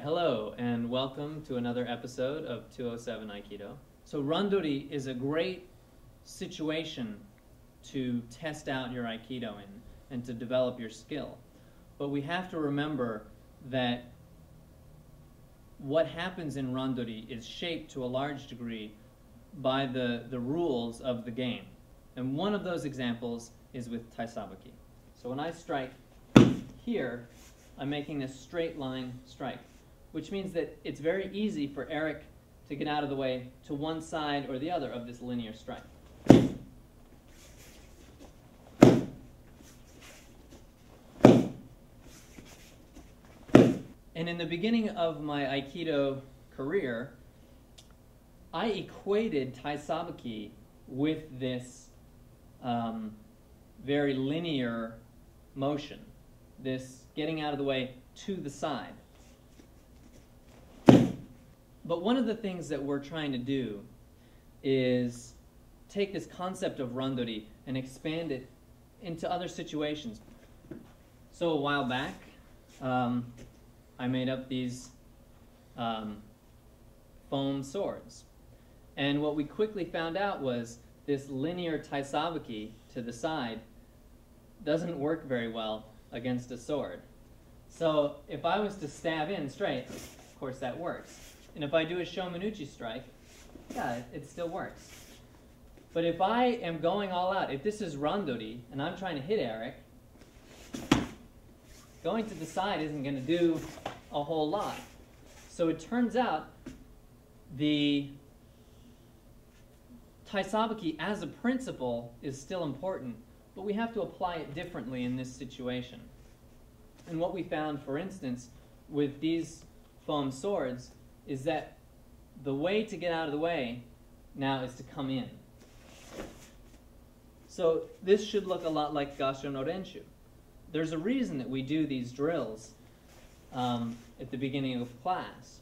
Hello and welcome to another episode of 207 Aikido. So Randori is a great situation to test out your Aikido in and to develop your skill. But we have to remember that what happens in Randori is shaped to a large degree by the rules of the game. And one of those examples is with taisabaki. So when I strike here, I'm making a straight line strike, which means that it's very easy for Eric to get out of the way to one side or the other of this linear strike. And in the beginning of my Aikido career, I equated taisabaki with this very linear motion, this getting out of the way to the side. But one of the things that we're trying to do is take this concept of Randori and expand it into other situations. So a while back, I made up these foam swords. And what we quickly found out was this linear taisabaki to the side doesn't work very well against a sword. So if I was to stab in straight, of course that works. And if I do a shomanuchi strike, yeah, it still works. But if I am going all out, if this is Randori and I'm trying to hit Eric, going to the side isn't going to do a whole lot. So it turns out the taisabaki as a principle is still important, but we have to apply it differently in this situation. And what we found, for instance, with these foam swords is that the way to get out of the way now is to come in. So this should look a lot like Gasho no Renshu. There's a reason that we do these drills at the beginning of class.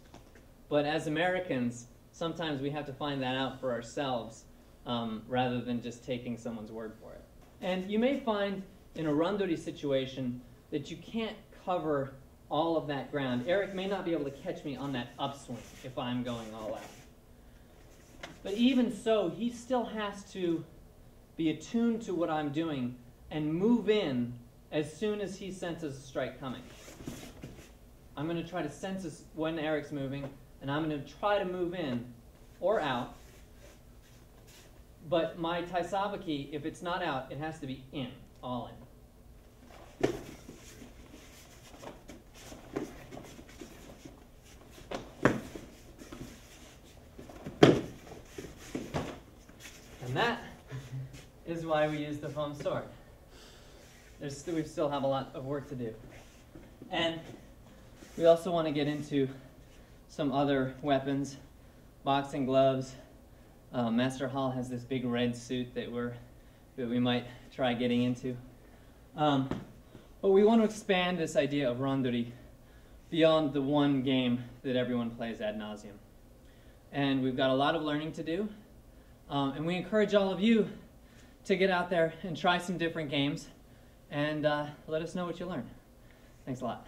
But as Americans, sometimes we have to find that out for ourselves rather than just taking someone's word for it. And you may find in a Randori situation that you can't cover all of that ground. Eric may not be able to catch me on that upswing if I'm going all out. But even so, he still has to be attuned to what I'm doing and move in as soon as he senses a strike coming. I'm going to try to sense when Eric's moving, and I'm going to try to move in or out. But my taisabaki, if it's not out, it has to be in, all in. And that is why we use the foam sword. We still have a lot of work to do. And we also want to get into some other weapons, boxing gloves. Master Hall has this big red suit that we might try getting into. But we want to expand this idea of Randori beyond the one game that everyone plays ad nauseum. And we've got a lot of learning to do. And we encourage all of you to get out there and try some different games and let us know what you learn. Thanks a lot.